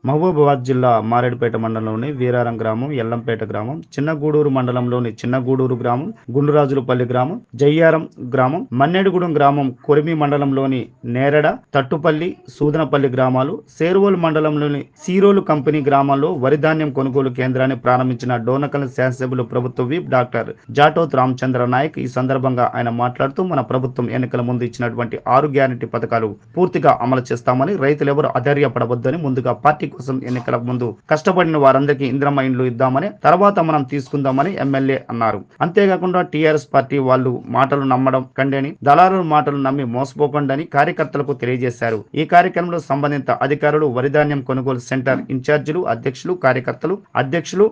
మహబూబాబాద్ జిల్లా మారేడుపేట మండలంలోని వీరారం గ్రామం, ఎల్లంపేట గ్రామం, చిన్నగూడూరు మండలంలోని చిన్నగూడూరు గ్రామం, గుండురాజులపల్లి గ్రామం, జయ్యారం గ్రామం, మన్నేడుగూడెం గ్రామం, కొరిమి మండలంలోని నేరడ, తట్టుపల్లి, సూదనపల్లి గ్రామాలు, సేరువోలు మండలంలోని సీరోలు కంపెనీ గ్రామాల్లో వరి ధాన్యం కొనుగోలు కేంద్రాన్ని ప్రారంభించిన డోనకల్ శాసనసభ్యులు ప్రభుత్వ విప్ డాక్టర్ జాటోత్ రామచంద్ర నాయక్. ఈ సందర్భంగా ఆయన మాట్లాడుతూ, మన ప్రభుత్వం ఎన్నికల ముందు ఇచ్చినటువంటి 6 గ్యారెంటీ పథకాలు పూర్తిగా అమలు చేస్తామని, రైతులెవరూ అధైర్యపడవద్దని, ముందుగా పార్టీ కోసం ఎన్నికల ముందు కష్టపడిన వారందరికీ ఇంద్రమ్మ ఇండ్లు ఇద్దామని, తర్వాత మనం తీసుకుందామని ఎమ్మెల్యే అన్నారు. అంతేకాకుండా టీఆర్ఎస్ పార్టీ వాళ్ళు మాటలు నమ్మడం కండేని, దళారుల మాటలు నమ్మి మోసపోకండి కార్యకర్తలకు తెలియజేశారు. ఈ కార్యక్రమంలో సంబంధిత అధికారులు, వరిధాన్యం కొనుగోలు సెంటర్ ఇన్ఛార్జీలు, అధ్యక్షులు,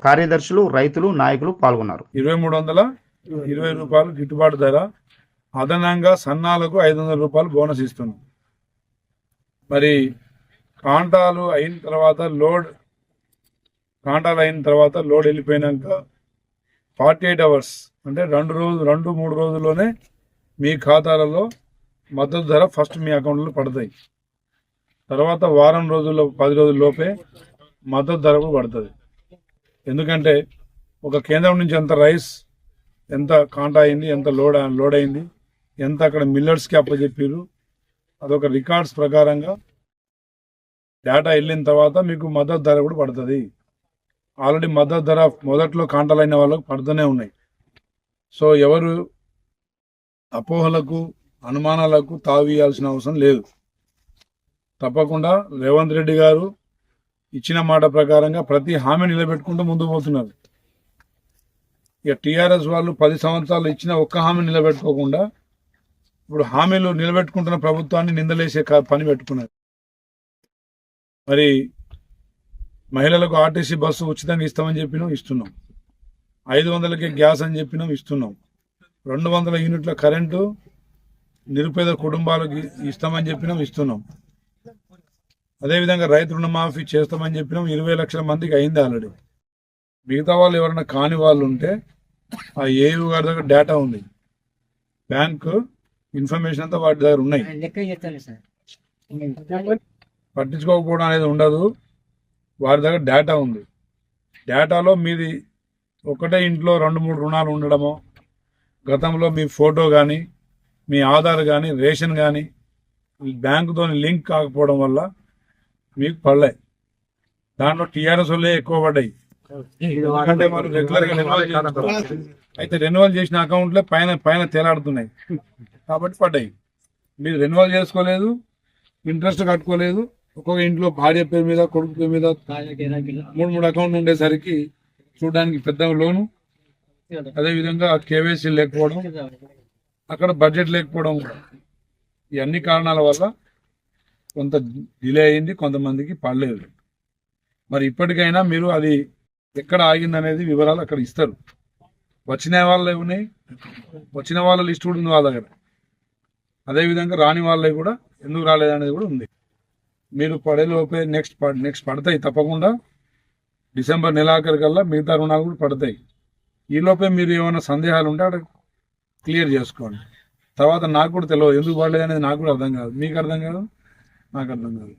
కార్యదర్శులు, రైతులు, నాయకులు పాల్గొన్నారు. 2320 రూపాయలు గిట్టుబాటు ధర, అదనంగా సన్నాలకు 500 రూపాయలు బోనస్ ఇస్తున్నాం. మరి కాంటాలు అయిన తర్వాత లోడ్ వెళ్ళిపోయినాక 48 అవర్స్ అంటే 2-3 రోజుల్లోనే మీ ఖాతాలలో మద్దతు ధర ఫస్ట్ మీ అకౌంట్లో పడతాయి. తర్వాత వారం రోజుల్లో 10 రోజుల లోపే మద్దతు ధర కూడా పడుతుంది. ఎందుకంటే ఒక కేంద్రం నుంచి ఎంత రైస్, ఎంత కాంటా అయింది, ఎంత లోడ్ అయింది, ఎంత అక్కడ మిల్లర్స్కి అప్పచెప్పారు, అదొక రికార్డ్స్ ప్రకారంగా డేటా వెళ్ళిన తర్వాత మీకు మద్దతు ధర కూడా పడుతుంది. ఆల్రెడీ మద్దతు ధర మొదట్లో కాంటాలైన వాళ్ళకు పడుతూనే ఉన్నాయి. సో ఎవరు అపోహలకు, అనుమానాలకు తావియాల్సిన అవసరం లేదు. తప్పకుండా రేవంత్ రెడ్డి గారు ఇచ్చిన మాట ప్రకారంగా ప్రతి హామీ నిలబెట్టుకుంటూ ముందుకు పోతున్నారు. ఇక టీఆర్ఎస్ వాళ్ళు 10 సంవత్సరాలు ఇచ్చిన ఒక్క హామీ నిలబెట్టుకోకుండా ఇప్పుడు హామీలు నిలబెట్టుకుంటున్న ప్రభుత్వాన్ని నిందలేసే పని పెట్టుకున్నారు. మరి మహిళలకు ఆర్టీసీ బస్సు ఉచితంగా ఇస్తామని చెప్పినాం, ఇస్తున్నాం. 500కే గ్యాస్ అని చెప్పినాం, ఇస్తున్నాం. 200 యూనిట్ల కరెంటు నిరుపేద కుటుంబాలకు ఇస్తామని చెప్పినాం, ఇస్తున్నాం. అదేవిధంగా రైతు రుణమాఫీ చేస్తామని చెప్పినాం. 20 లక్షల మందికి అయింది ఆల్రెడీ. మిగతా వాళ్ళు ఎవరైనా కాని వాళ్ళు ఉంటే ఆ ఏయూ గారి దగ్గర డేటా ఉంది, బ్యాంకు ఇన్ఫర్మేషన్ అంతా వాటి దగ్గర ఉన్నాయి. పట్టించుకోకపోవడం అనేది ఉండదు, వారి దగ్గర డేటా ఉంది. డేటాలో మీది ఒకటే ఇంట్లో 2-3 రుణాలు ఉండడమో, గతంలో మీ ఫోటో కానీ, మీ ఆధార్ కానీ, రేషన్ కానీ బ్యాంకుతో లింక్ కాకపోవడం వల్ల మీకు పడలే. దాంట్లో టీఆర్ఎస్ వాళ్ళే ఎక్కువ పడ్డాయి. ఎందుకంటే మనం రెగ్యులర్గా రెన్యువల్ చేసిన అకౌంట్లే పైన తేలాడుతున్నాయి కాబట్టి పడ్డాయి. మీరు రెన్యువల్ చేసుకోలేదు, ఇంట్రెస్ట్ కట్టుకోలేదు. ఒక్కొక్క ఇంట్లో భార్య పేరు మీద, కొడుకు పేరు మీద 3 అకౌంట్లు ఉండేసరికి చూడడానికి పెద్ద లోను. అదేవిధంగా కేవైసీ లేకపోవడం, అక్కడ బడ్జెట్ లేకపోవడం, ఈ అన్ని కారణాల వల్ల కొంత డిలే అయింది, కొంతమందికి పడలేదు. మరి ఇప్పటికైనా మీరు అది ఎక్కడ ఆగిందనేది వివరాలు అక్కడ ఇస్తారు. వచ్చిన వాళ్ళే ఉన్నాయి, వచ్చిన వాళ్ళ లిస్ట్ కూడా ఉంది వాళ్ళ దగ్గర. అదేవిధంగా రాని వాళ్ళే కూడా ఎందుకు రాలేదనేది కూడా ఉంది. మీరు పడేలోపే నెక్స్ట్ పడతాయి తప్పకుండా. డిసెంబర్ నెలాఖరికల్లా మిగతా రుణాలు కూడా పడతాయి. ఈలోపే మీరు ఏమైనా సందేహాలు ఉంటే అక్కడ క్లియర్ చేసుకోండి. తర్వాత నాకు కూడా తెలియదు ఎందుకు పడలేదు అనేది, నాకు కూడా అర్థం కాదు, మీకు అర్థం కాదు, నాకు అర్థం కాదు.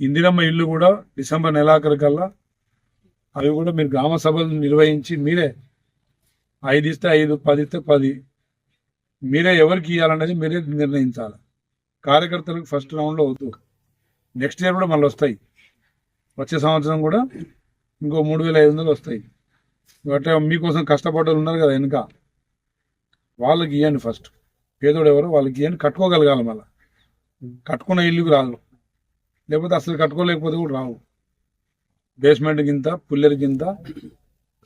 ఇందిరమ్మ ఇల్లు కూడా డిసెంబర్ నెలాఖరికల్లా అవి కూడా మీరు గ్రామ సభలు నిర్వహించి మీరే 5 ఇస్తే 5, 10 ఇస్తే 10 మీరే ఎవరికి ఇవ్వాలనేది మీరే నిర్ణయించాలి. కార్యకర్తలకు ఫస్ట్ రౌండ్లో వద్దు. నెక్స్ట్ ఇయర్ కూడా మళ్ళీ వస్తాయి. వచ్చే సంవత్సరం కూడా ఇంకో 3500 వస్తాయి. అంటే మీకోసం కష్టపడ్డలు ఉన్నారు కదా వెనుక, వాళ్ళకి ఇవ్వండి ఫస్ట్. పేదోడు ఎవరు వాళ్ళకి ఇవ్వండి, కట్టుకోగలగాలి. మళ్ళీ కట్టుకున్న ఇల్లుకి రాదు, లేకపోతే అసలు కట్టుకోలేకపోతే కూడా రావు. బేస్మెంట్ కింద, పుల్లెర్ కింద,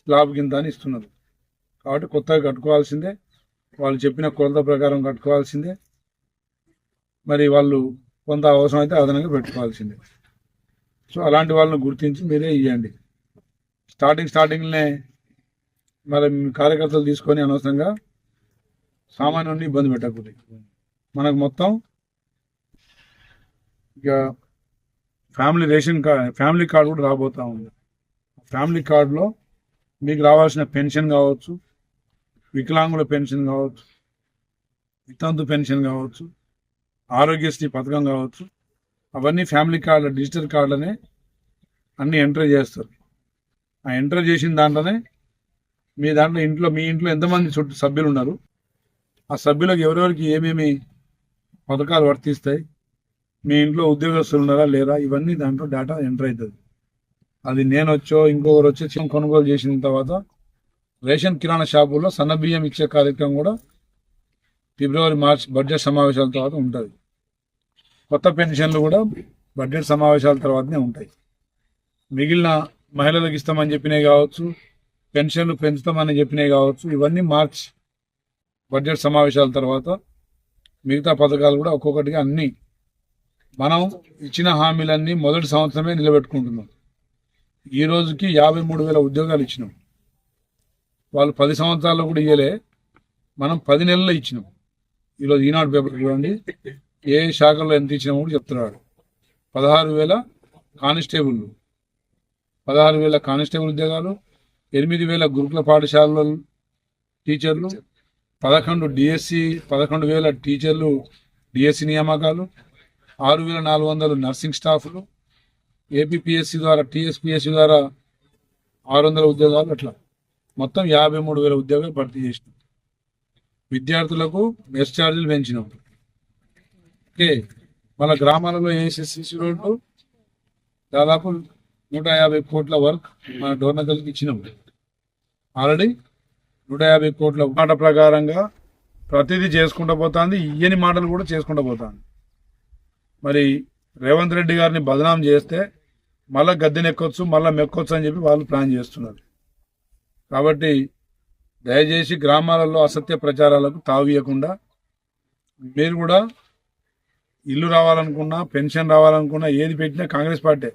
స్లాబ్ కింద అని ఇస్తున్నారు. కాబట్టి కొత్తగా కట్టుకోవాల్సిందే, వాళ్ళు చెప్పిన కొలత ప్రకారం కట్టుకోవాల్సిందే. మరి వాళ్ళు కొంత అవసరం అయితే అదనంగా పెట్టుకోవాల్సిందే. సో అలాంటి వాళ్ళని గుర్తించి మీరే ఇవ్వండి. స్టార్టింగ్లోనే మరి కార్యకర్తలు తీసుకొని అనవసరంగా సామాన్యుని ఇబ్బంది పెట్టకూడదు. మనకు మొత్తం ఇక ఫ్యామిలీ కార్డు కూడా రాబోతా ఉంది. ఫ్యామిలీ కార్డులో మీకు రావాల్సిన పెన్షన్ కావచ్చు, వికలాంగుల పెన్షన్ కావచ్చు, వితంతు పెన్షన్ కావచ్చు, ఆరోగ్యశ్రీ పథకం కావచ్చు, అవన్నీ ఫ్యామిలీ కార్డుల డిజిటల్ కార్డులనే అన్ని ఎంటర్ చేస్తారు. ఆ ఎంటర్ చేసిన దాంట్లోనే మీ ఇంట్లో ఎంతమంది సభ్యులు ఉన్నారు, ఆ సభ్యులకు ఎవరెవరికి ఏమేమి పథకాలు వర్తిస్తాయి, మీ ఇంట్లో ఉద్యోగస్తులు ఉన్నారా లేరా, ఇవన్నీ దాంట్లో డేటా ఎంటర్ అవుతుంది. అది నేను ఇంకొకరు వచ్చి కొనుగోలు చేసిన తర్వాత రేషన్ కిరాణా షాపుల్లో సన్నబియ్యం ఇచ్చే కార్యక్రమం కూడా ఫిబ్రవరి మార్చ్ బడ్జెట్ సమావేశాల తర్వాత ఉంటుంది. కొత్త పెన్షన్లు కూడా బడ్జెట్ సమావేశాల తర్వాతనే ఉంటాయి. మిగిలిన మహిళలకు ఇస్తామని చెప్పినవి కావచ్చు, పెన్షన్లు పెంచుతామని చెప్పినవి కావచ్చు, ఇవన్నీ మార్చ్ బడ్జెట్ సమావేశాల తర్వాత మిగతా పథకాలు కూడా ఒక్కొక్కటిగా అన్నీ మనం ఇచ్చిన హామీలన్నీ మొదటి సంవత్సరమే నిలబెట్టుకుంటున్నాం. ఈ రోజుకి 53,000 ఉద్యోగాలు ఇచ్చినాం. వాళ్ళు 10 సంవత్సరాల్లో కూడా ఇయ్యలే, మనం 10 నెలల్లో ఇచ్చినాం. ఈరోజు ఈనాడు పేపర్ చూడండి, ఏ శాఖల్లో ఎంత ఇచ్చినామో కూడా చెప్తున్నాడు. 16,000 కానిస్టేబుల్, 16,000 కానిస్టేబుల్ ఉద్యోగాలు, 8,000 గురుకుల పాఠశాలల టీచర్లు, 11,000 టీచర్లు డిఎస్సి నియామకాలు, 6,400 నర్సింగ్ స్టాఫ్లు, ఏపీపీఎస్సీ ద్వారా టీఎస్పీఎస్సీ ద్వారా 600 ఉద్యోగాలు, అట్లా మొత్తం 53,000 ఉద్యోగాలు భర్తీ చేసినాం. విద్యార్థులకు మెస్ ఛార్జీలు పెంచినాం. ఓకే, మన గ్రామాలలో ఏఎస్ఎస్సీసీ రోడ్లు దాదాపు 150 కోట్ల వర్క్ మన డోర్నకల్కి ఇచ్చినాం. ఆల్రెడీ 150 కోట్ల మాట ప్రకారంగా ప్రతిదీ చేసుకుంటూ పోతుంది. ఇయ్యని మాటలు కూడా చేసుకుంటూ పోతుంది. మరి రేవంత్ రెడ్డి గారిని బదనాం చేస్తే మళ్ళీ గద్దెనెక్కొచ్చు, మళ్ళీ మెక్కొచ్చు అని చెప్పి వాళ్ళు ప్లాన్ చేస్తున్నారు. కాబట్టి దయచేసి గ్రామాలలో అసత్య ప్రచారాలకు తావియకుండా మీరు కూడా ఇల్లు రావాలనుకున్నా, పెన్షన్ రావాలనుకున్నా, ఏది పెట్టినా కాంగ్రెస్ పార్టీ